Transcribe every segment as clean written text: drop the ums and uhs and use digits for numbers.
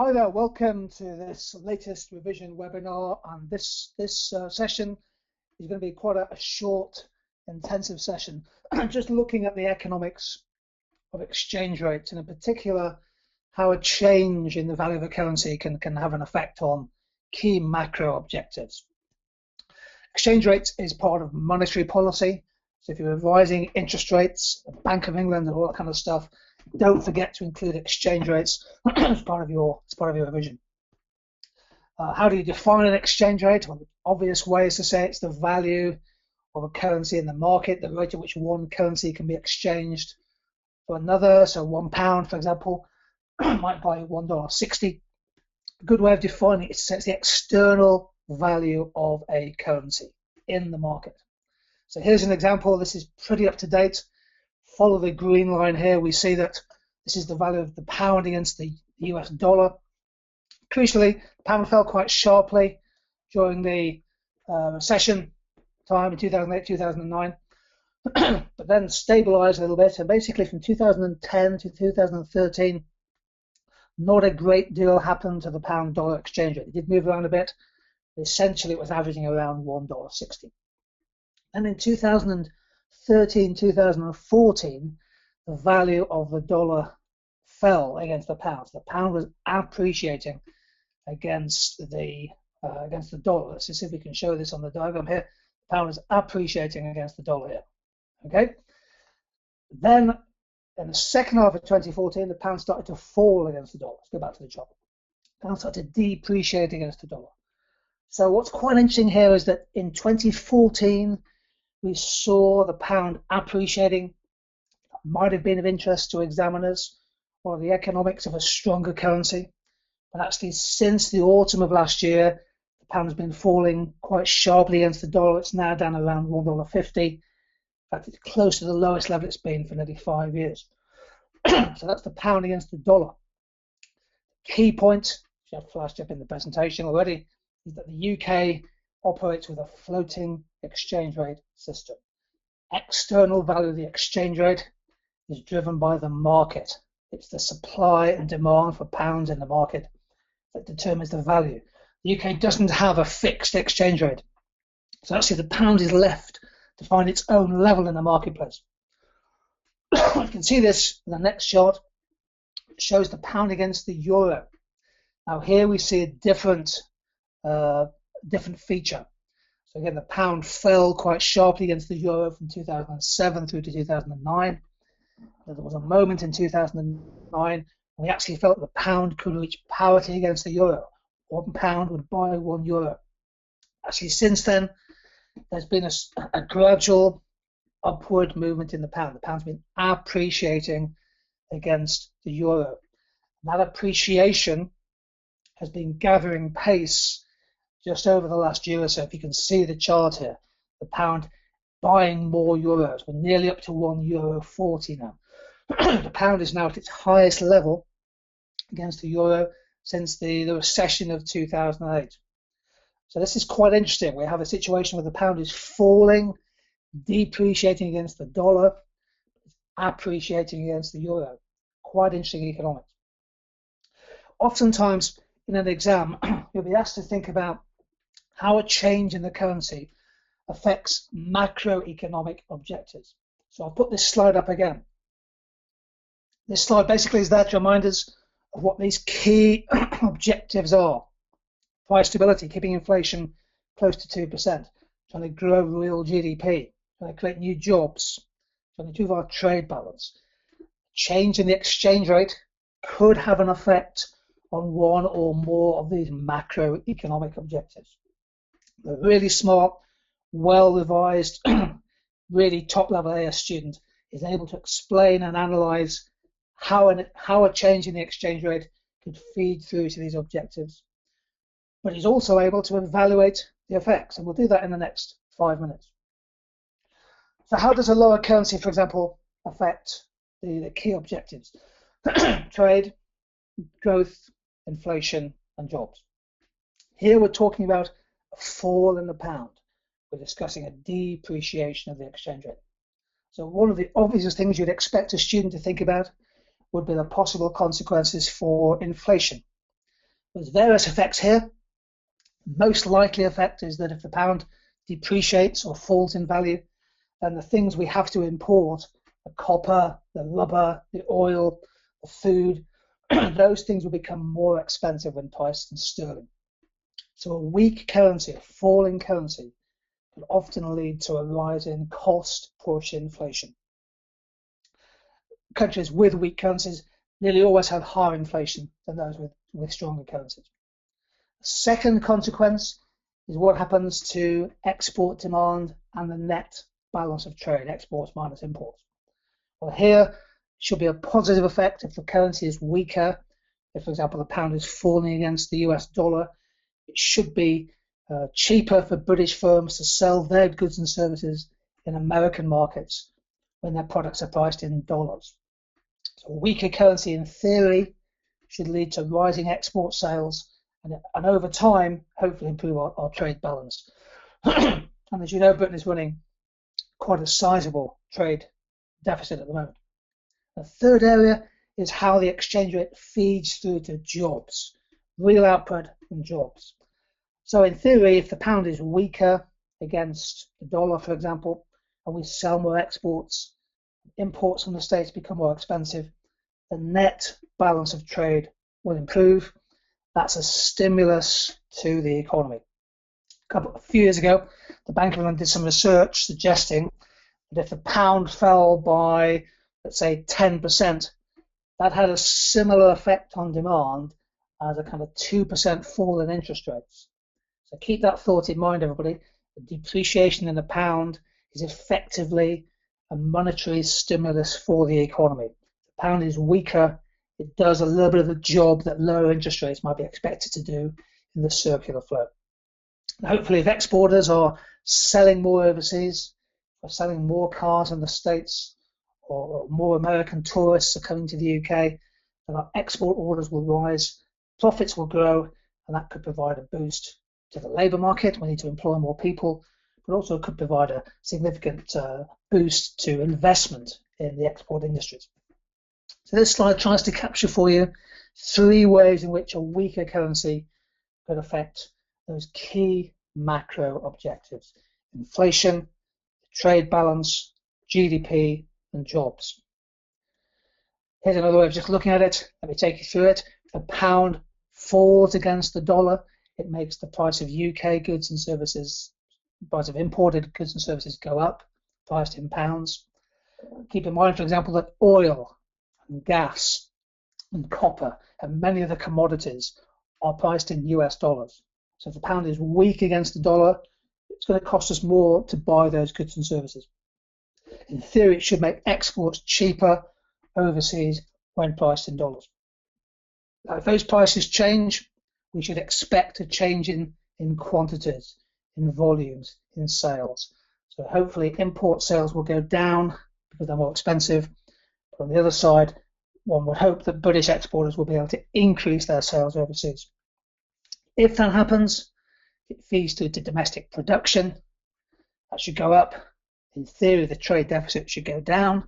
Hi there, welcome to this latest revision webinar, and this session is going to be quite a short, intensive session, just looking at the economics of exchange rates, and in particular how a change in the value of a currency can have an effect on key macro objectives. Exchange rates is part of monetary policy, so if you're revising interest rates, the Bank of England and all that kind of stuff, don't forget to include exchange rates as part of your revision. How do you define an exchange rate? Well, the obvious way is to say it's the value of a currency in the market, the rate at which one currency can be exchanged for another. So £1, for example, might buy $1.60. A good way of defining it is to say it's the external value of a currency in the market. So here's an example. This is pretty up to date. Follow the green line here. We see that this is the value of the pound against the US dollar. Crucially, the pound fell quite sharply during the recession time in 2008, 2009, but then stabilized a little bit. And basically from 2010 to 2013, not a great deal happened to the pound-dollar exchange rate. It did move around a bit. Essentially, it was averaging around $1.60. And in 2013, 2014, the value of the dollar fell against the pound. The pound was appreciating against the dollar. Let's see if we can show this on the diagram here. The pound is appreciating against the dollar here. Okay. Then in the second half of 2014, the pound started to fall against the dollar. Let's go back to the chart. The pound started to depreciate against the dollar. So what's quite interesting here is that in 2014, we saw the pound appreciating. That might have been of interest to examiners, or the economics of a stronger currency. But actually, since the autumn of last year, the pound has been falling quite sharply against the dollar. It's now down around $1.50. In fact, it's close to the lowest level it's been for nearly 5 years. So that's the pound against the dollar. Key point, which I've flashed up in the presentation already, is that the UK operates with a floating exchange rate system. External value of the exchange rate is driven by the market. It's the supply and demand for pounds in the market that determines the value. The UK doesn't have a fixed exchange rate. So actually the pound is left to find its own level in the marketplace. You can see this in the next chart. It shows the pound against the euro. Now here we see a different feature. So again, the pound fell quite sharply against the euro from 2007 through to 2009. There was a moment in 2009 when we actually felt the pound could reach parity against the euro. £1 would buy €1. Actually, since then, there's been a gradual upward movement in the pound. The pound's been appreciating against the euro. That appreciation has been gathering pace just over the last year or so. If you can see the chart here, the pound buying more euros. We're nearly up to €1.40 now. The pound is now at its highest level against the euro since the recession of 2008. So this is quite interesting. We have a situation where the pound is falling, depreciating against the dollar, appreciating against the euro. Quite interesting economics. Oftentimes in an exam, you'll be asked to think about how a change in the currency affects macroeconomic objectives. So I'll put this slide up again. This slide basically is there to remind us of what these key objectives are. Price stability, keeping inflation close to 2%, trying to grow real GDP, trying to create new jobs, trying to improve our trade balance. Change in the exchange rate could have an effect on one or more of these macroeconomic objectives. The really smart, well-revised, really top-level AS student is able to explain and analyze how a change in the exchange rate could feed through to these objectives. But he's also able to evaluate the effects, and we'll do that in the next 5 minutes. So how does a lower currency, for example, affect the key objectives? Trade, growth, inflation, and jobs. Here we're talking about a fall in the pound. We're discussing a depreciation of the exchange rate. So one of the obvious things you'd expect a student to think about would be the possible consequences for inflation. There's various effects here. Most likely effect is that if the pound depreciates or falls in value, then the things we have to import, the copper, the rubber, the oil, the food, those things will become more expensive when priced in sterling. So a weak currency, a falling currency, can often lead to a rise in cost push inflation. Countries with weak currencies nearly always have higher inflation than those with stronger currencies. The second consequence is what happens to export demand and the net balance of trade, exports minus imports. Well, here should be a positive effect if the currency is weaker. If, for example, the pound is falling against the US dollar, it should be cheaper for British firms to sell their goods and services in American markets when their products are priced in dollars. So a weaker currency, in theory, should lead to rising export sales and over time, hopefully improve our trade balance. And as you know, Britain is running quite a sizable trade deficit at the moment. The third area is how the exchange rate feeds through to jobs, real output and jobs. So in theory, if the pound is weaker against the dollar, for example, and we sell more exports, imports from the States become more expensive, the net balance of trade will improve. That's a stimulus to the economy. A few years ago, the Bank of England did some research suggesting that if the pound fell by, let's say, 10%, that had a similar effect on demand as a kind of 2% fall in interest rates. So keep that thought in mind, everybody. The depreciation in the pound is effectively a monetary stimulus for the economy. If the pound is weaker, it does a little bit of the job that lower interest rates might be expected to do in the circular flow. And hopefully, if exporters are selling more overseas, or selling more cars in the States, or more American tourists are coming to the UK, then our export orders will rise, profits will grow, and that could provide a boost to the labour market. We need to employ more people, but also could provide a significant boost to investment in the export industries. So this slide tries to capture for you 3 ways in which a weaker currency could affect those key macro objectives: inflation, trade balance, GDP, and jobs. Here's another way of just looking at it. Let me take you through it. If the pound falls against the dollar, it makes the price of UK goods and services, the price of imported goods and services go up, priced in pounds. Keep in mind, for example, that oil and gas and copper and many of the commodities are priced in US dollars. So if the pound is weak against the dollar, it's going to cost us more to buy those goods and services. In theory, it should make exports cheaper overseas when priced in dollars. Now, if those prices change, we should expect a change in quantities, in volumes, in sales. So hopefully import sales will go down because they're more expensive. But on the other side, one would hope that British exporters will be able to increase their sales overseas. If that happens, it feeds through to domestic production. That should go up. In theory, the trade deficit should go down,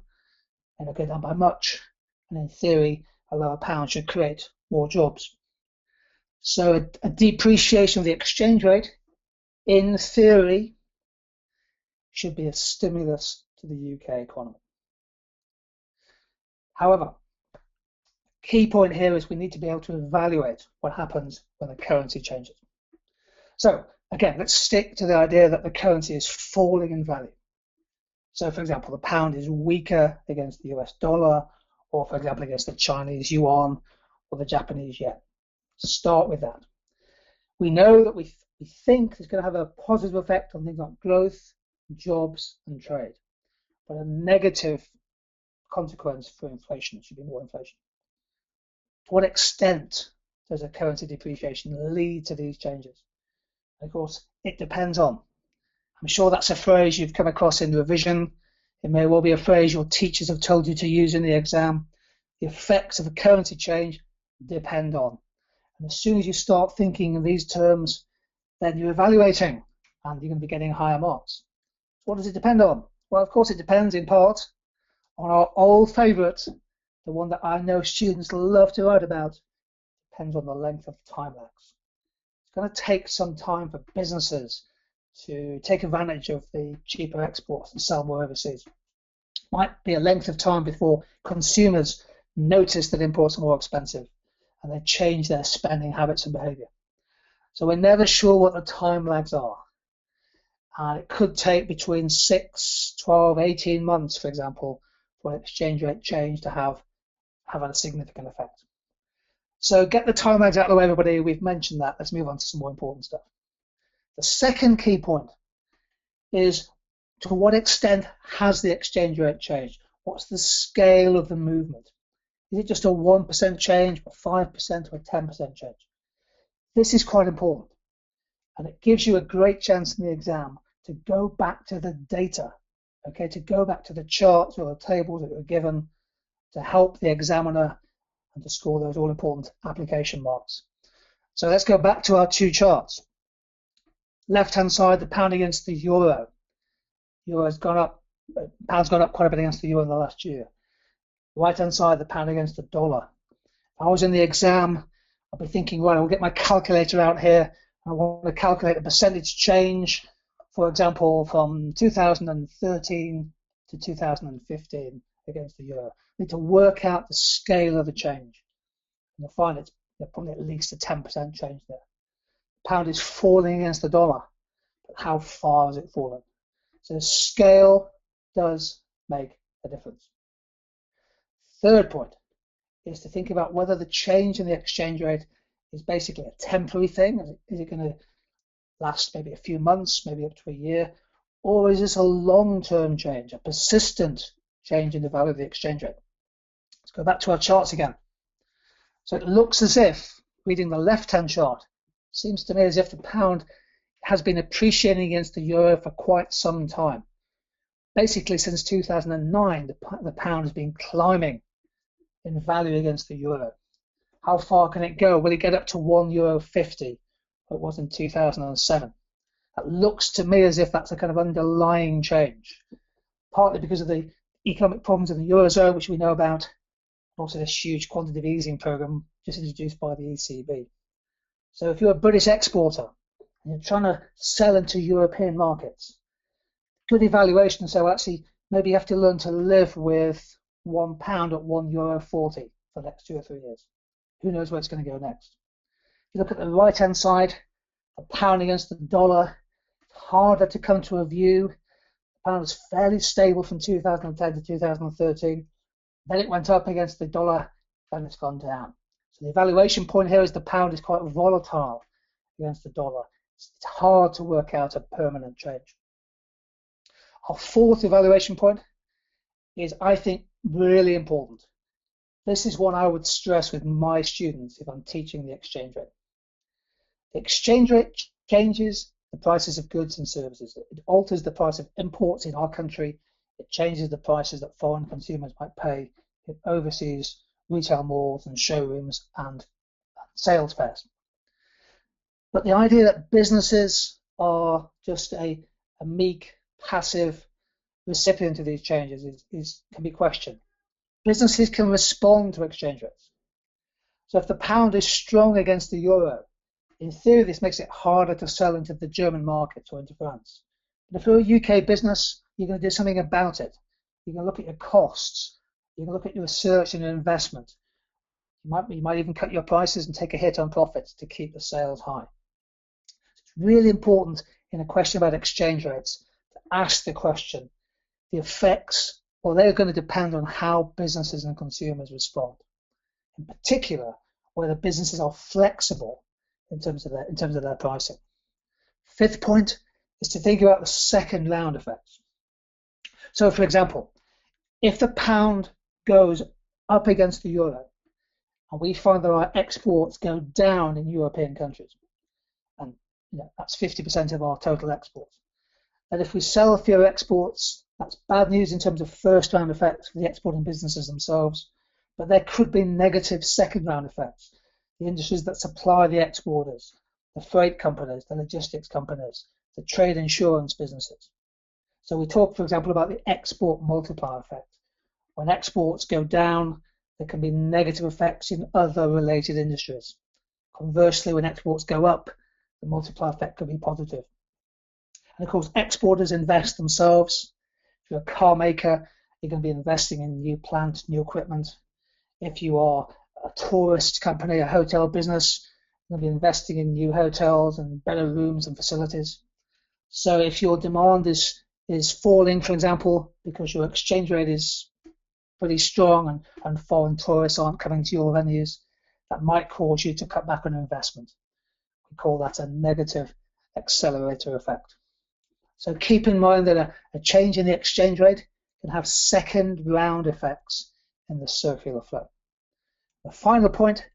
and it'll go down by much. And in theory, a lower pound should create more jobs. So a depreciation of the exchange rate, in theory, should be a stimulus to the UK economy. However, key point here is we need to be able to evaluate what happens when the currency changes. So again, let's stick to the idea that the currency is falling in value. So for example, the pound is weaker against the US dollar, or for example, against the Chinese yuan or the Japanese yen. Start with that. We know that we think it's going to have a positive effect on things like growth, jobs, and trade, but a negative consequence for inflation. It should be more inflation. To what extent does a currency depreciation lead to these changes? And of course, it depends on. I'm sure that's a phrase you've come across in revision. It may well be a phrase your teachers have told you to use in the exam. The effects of a currency change depend on. And as soon as you start thinking in these terms, then you're evaluating and you're going to be getting higher marks. What does it depend on? Well, of course, it depends in part on our old favourite, the one that I know students love to write about. It depends on the length of time lags. It's going to take some time for businesses to take advantage of the cheaper exports and sell more overseas. Might be a length of time before consumers notice that imports are more expensive and they change their spending habits and behavior. So we're never sure what the time lags are. And it could take between 6, 12, 18 months, for example, for an exchange rate change to have a significant effect. So get the time lags out of the way, everybody. We've mentioned that. Let's move on to some more important stuff. The second key point is, to what extent has the exchange rate changed? What's the scale of the movement? Is it just a 1% change, or 5%, or a 10% change? This is quite important, and it gives you a great chance in the exam to go back to the data, okay, to go back to the charts or the tables that were given to help the examiner and to score those all-important application marks. So let's go back to our two charts. Left-hand side, the pound against the euro. Euro's gone up, pound's gone up quite a bit against the euro in the last year. Right-hand side, the pound against the dollar. If I was in the exam, I'd be thinking, right, I'll get my calculator out here. I want to calculate the percentage change, for example, from 2013 to 2015 against the euro. I need to work out the scale of the change. And you'll find it's probably at least a 10% change there. The pound is falling against the dollar, but how far has it fallen? So scale does make a difference. Third point is to think about whether the change in the exchange rate is basically a temporary thing. Is it going to last maybe a few months, maybe up to a year, or is this a long-term change, a persistent change in the value of the exchange rate? Let's go back to our charts again. So it looks as if, reading the left-hand chart, seems to me as if the pound has been appreciating against the euro for quite some time. Basically, since 2009, the pound has been climbing in value against the euro. How far can it go? Will it get up to €1.50? It was in 2007. That looks to me as if that's a kind of underlying change, partly because of the economic problems in the Eurozone, which we know about, also this huge quantitative easing program just introduced by the ECB. So if you're a British exporter and you're trying to sell into European markets, good evaluation. So actually, maybe you have to learn to live with £1 at €1.40 for the next 2 or 3 years. Who knows where it's going to go next? If you look at the right-hand side, the pound against the dollar, harder to come to a view. The pound was fairly stable from 2010 to 2013. Then it went up against the dollar, then it's gone down. So the evaluation point here is the pound is quite volatile against the dollar. It's hard to work out a permanent change. Our fourth evaluation point is, I think, really important. This is what I would stress with my students if I'm teaching the exchange rate. The exchange rate changes the prices of goods and services. It alters the price of imports in our country. It changes the prices that foreign consumers might pay in overseas retail malls and showrooms and sales fairs. But the idea that businesses are just a meek, passive recipient of these changes can be questioned. Businesses can respond to exchange rates. So if the pound is strong against the euro, in theory, this makes it harder to sell into the German market or into France. But if you're a UK business, you're going to do something about it. You're going to look at your costs. You're going to look at your research and your investment. You might even cut your prices and take a hit on profits to keep the sales high. It's really important in a question about exchange rates to ask the question, the effects, well, they're going to depend on how businesses and consumers respond. In particular, whether businesses are flexible in terms of their pricing. Fifth point is to think about the second round effects. So, for example, if the pound goes up against the euro, and we find that our exports go down in European countries, and that's 50% of our total exports, and if we sell fewer exports, that's bad news in terms of first round effects for the exporting businesses themselves, but there could be negative second round effects. The industries that supply the exporters, the freight companies, the logistics companies, the trade insurance businesses. So we talk, for example, about the export multiplier effect. When exports go down, there can be negative effects in other related industries. Conversely, when exports go up, the multiplier effect could be positive. And of course, exporters invest themselves. If you're a car maker, you're going to be investing in new plant, new equipment. If you are a tourist company, a hotel business, you're going to be investing in new hotels and better rooms and facilities. So if your demand is falling, for example, because your exchange rate is pretty strong and foreign tourists aren't coming to your venues, that might cause you to cut back on investment. We call that a negative accelerator effect. So keep in mind that a change in the exchange rate can have second round effects in the circular flow. The final point,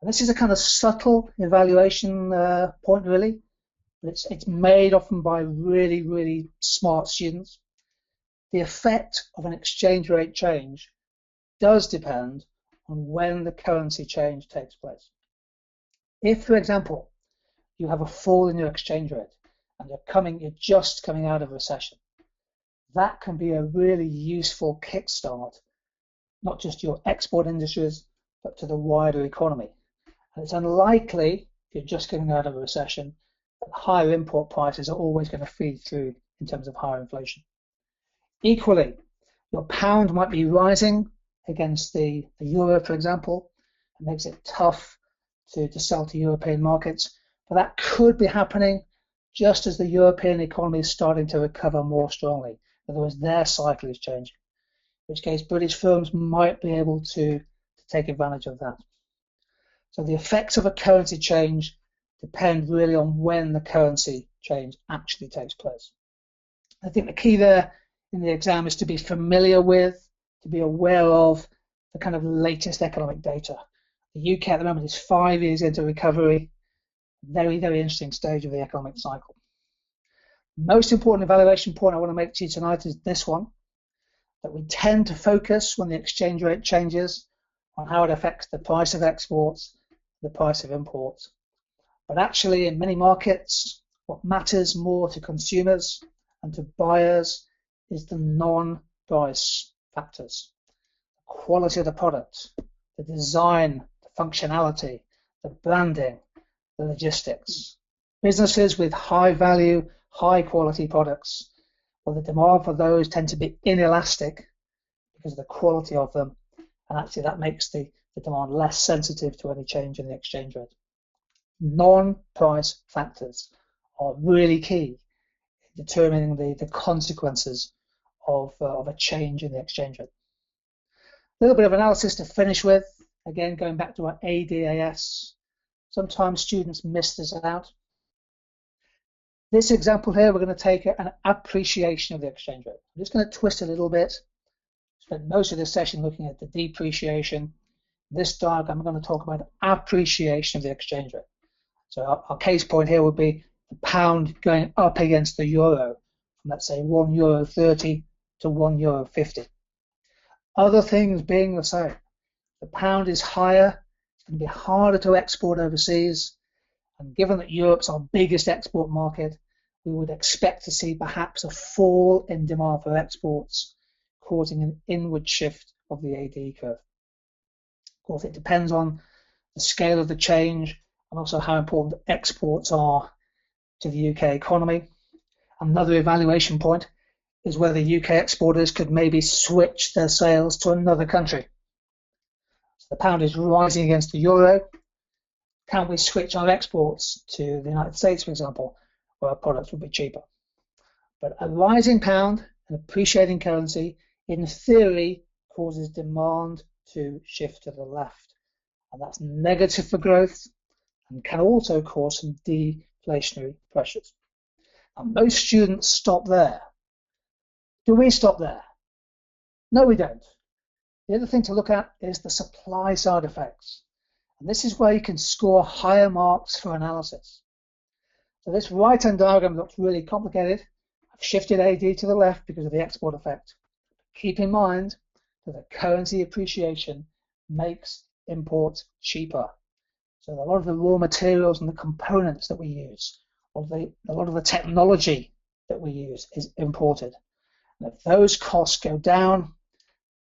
and this is a kind of subtle evaluation point really, but it's made often by really, really smart students. The effect of an exchange rate change does depend on when the currency change takes place. If, for example, you have a fall in your exchange rate and you're just coming out of recession, that can be a really useful kickstart, not just your export industries, but to the wider economy. And it's unlikely, if you're just coming out of a recession, that higher import prices are always going to feed through in terms of higher inflation. Equally, your pound might be rising against the euro, for example. It makes it tough to sell to European markets, but that could be happening just as the European economy is starting to recover more strongly. In other words, their cycle is changing, in which case British firms might be able to take advantage of that. So the effects of a currency change depend really on when the currency change actually takes place. I think the key there in the exam is to be familiar with, to be aware of the kind of latest economic data. The UK at the moment is 5 years into recovery, very, very interesting stage of the economic cycle. Most important evaluation point I want to make to you tonight is this one, that we tend to focus when the exchange rate changes on how it affects the price of exports, the price of imports. But actually, in many markets, what matters more to consumers and to buyers is the non-price factors. The quality of the product, the design, the functionality, the branding, the logistics. Businesses with high value, high quality products, well, the demand for those tend to be inelastic because of the quality of them, and actually that makes the demand less sensitive to any change in the exchange rate. Non-price factors are really key in determining the consequences of a change in the exchange rate. A little bit of analysis to finish with, again going back to our ADAS. Sometimes students miss this out. This example here, we're going to take an appreciation of the exchange rate. I'm just going to twist a little bit. Spent most of this session looking at the depreciation. This diagram, I'm going to talk about appreciation of the exchange rate. So our case point here would be the pound going up against the euro from, let's say, €1.30 to €1.50. Other things being the same. The pound is higher, it's going to be harder to export overseas, and given that Europe's our biggest export market, we would expect to see perhaps a fall in demand for exports, causing an inward shift of the AD curve. Of course, it depends on the scale of the change and also how important exports are to the UK economy. Another evaluation point is whether UK exporters could maybe switch their sales to another country. So the pound is rising against the euro. Can we switch our exports to the United States, for example, where our products would be cheaper? But a rising pound, an appreciating currency, in theory, causes demand to shift to the left. And that's negative for growth and can also cause some deflationary pressures. And most students stop there. Do we stop there? No, we don't. The other thing to look at is the supply side effects. And this is where you can score higher marks for analysis. So this right-hand diagram looks really complicated. I've shifted AD to the left because of the export effect. Keep in mind that the currency appreciation makes imports cheaper. So a lot of the raw materials and the components that we use, a lot of the technology that we use is imported. And if those costs go down,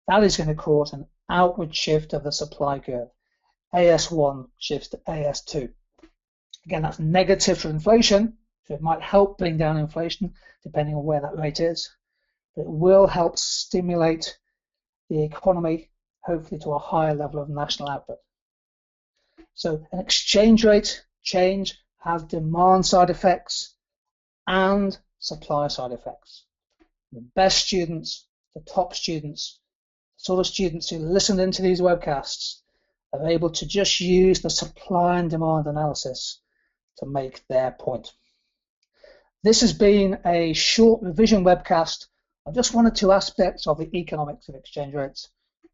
that is going to cause an outward shift of the supply curve. AS1 shifts to AS2. Again, that's negative for inflation, so it might help bring down inflation depending on where that rate is, but it will help stimulate the economy, hopefully to a higher level of national output. So an exchange rate change has demand side effects and supply side effects. The best students, the top students, the sort of students who listen into these webcasts are able to just use the supply and demand analysis to make their point. This has been a short revision webcast on just one or two aspects of the economics of exchange rates.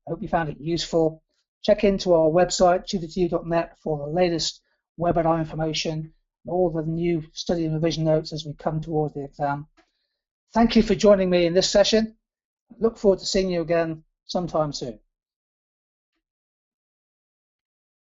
I hope you found it useful. Check into our website, tutor2u.net, for the latest webinar information and all the new study and revision notes as we come towards the exam. Thank you for joining me in this session. I look forward to seeing you again sometime soon.